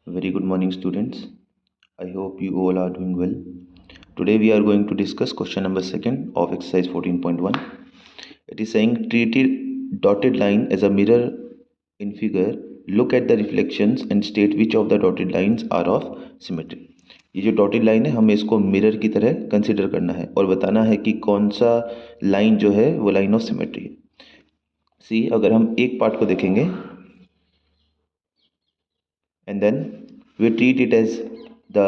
Very good morning, students. I hope you all are doing well. Today we are going to discuss question number 2 of exercise 14.1. It is saying treat a dotted line as a mirror in figure. Look at the reflections and state which of the dotted lines are of symmetry. ये जो dotted line है हमें इसको mirror की तरह consider करना है और बताना है कि कौन सा लाइन जो है वो लाइन ऑफ सिमेट्री है. सी, अगर हम एक पार्ट को देखेंगे and then we treat it as the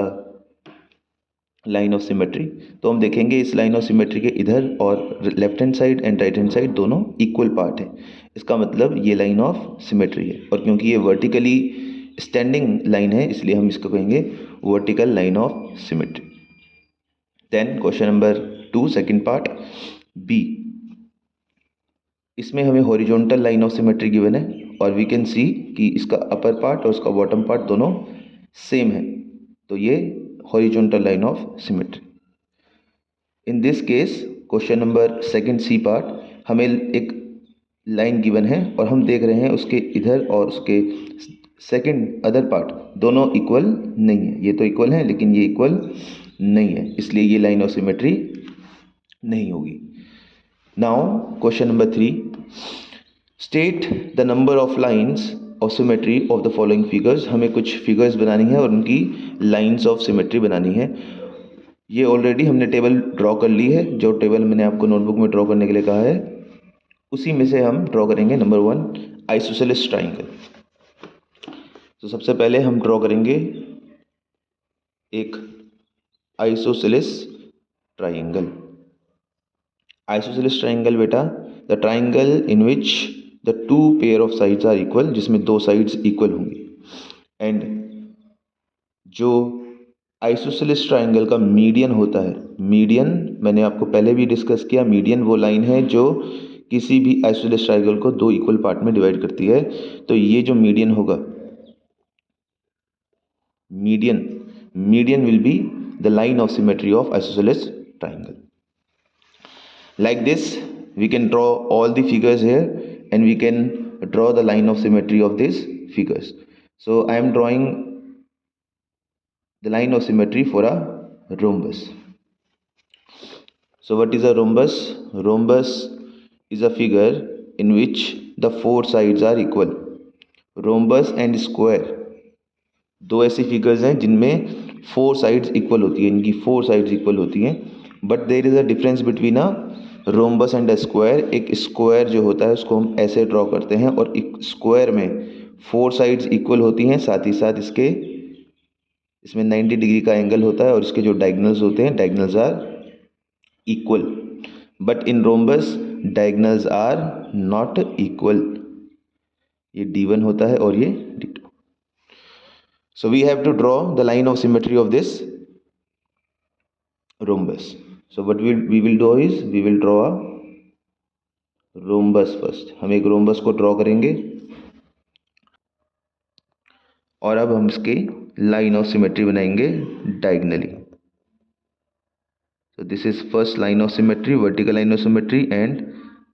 line of symmetry, तो हम देखेंगे इस लाइन ऑफ सिमेट्री के इधर और left hand side and right hand side दोनों इक्वल पार्ट है. इसका मतलब ये लाइन ऑफ सिमेट्री है. और क्योंकि ये वर्टिकली स्टैंडिंग लाइन है इसलिए हम इसको कहेंगे vertical line of symmetry. Then question number 2 second part B. इसमें हमें horizontal line of symmetry given है और वी कैन सी कि इसका अपर पार्ट और उसका बॉटम पार्ट दोनों सेम है, तो ये horizontal line of symmetry. In this case question number second C part, हमें एक लाइन गिवन है और हम देख रहे हैं उसके इधर और उसके सेकंड अदर पार्ट दोनों इक्वल नहीं है. ये तो इक्वल है लेकिन ये इक्वल नहीं है, इसलिए ये लाइन ऑफ सिमेट्री नहीं होगी. Now question number 3, state the number of lines of symmetry of the following figures. हमें कुछ फिगर्स बनानी है और उनकी लाइंस ऑफ सिमेट्री बनानी है. ये ऑलरेडी हमने टेबल ड्रॉ कर ली है, जो टेबल मैंने आपको नोटबुक में ड्रॉ करने के लिए कहा है उसी में से हम ड्रॉ करेंगे. Number 1 isosceles triangle. तो सबसे पहले हम ड्रॉ करेंगे एक आइसोसेलेस ट्राइंगल. आइसोसेलेस ट्राइंगल बेटा, the triangle in which the two pair of sides are equal, जिसमें दो साइड्स इक्वल होंगी. एंड जो आइसोसेलेस ट्राइंगल का मीडियन होता है, मीडियन मैंने आपको पहले भी डिस्कस किया, मीडियन वो लाइन है जो किसी भी आइसोसेलेस ट्राइंगल को दो इक्वल पार्ट में डिवाइड करती है. तो ये जो मीडियन होगा, median will be the line of symmetry of isosceles triangle. Like this we can draw all the figures here and we can draw the line of symmetry of these figures. So I am drawing the line of symmetry for a rhombus. So what is a rhombus? Rhombus is a figure in which the four sides are equal. Rhombus and square दो ऐसी figures हैं जिनमें four sides equal होती है, इनकी four sides equal होती हैं. But there is a difference between a rhombus and a square. एक स्क्वायर जो होता है उसको हम ऐसे ड्रॉ करते हैं और एक स्क्वायर में फोर साइड्स इक्वल होती हैं, साथ ही साथ इसमें 90 डिग्री का एंगल होता है और इसके जो डायगोनल्स होते हैं, diagonals are equal. But in rhombus diagonals are not equal. ये D1 होता है और ये D2. So we have to draw the line of symmetry of this rhombus. So what we will do is we will draw a rhombus first. हम एक rhombus को draw करेंगे और अब हम इसके line of symmetry बनाएंगे diagonally. So this is first line of symmetry, vertical line of symmetry, and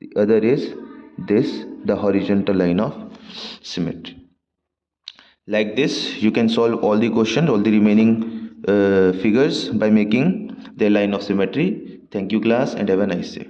the other is this, the horizontal line of symmetry. Like this you can solve all the questions, all the remaining figures by making their line of symmetry. Thank you class and have a nice day.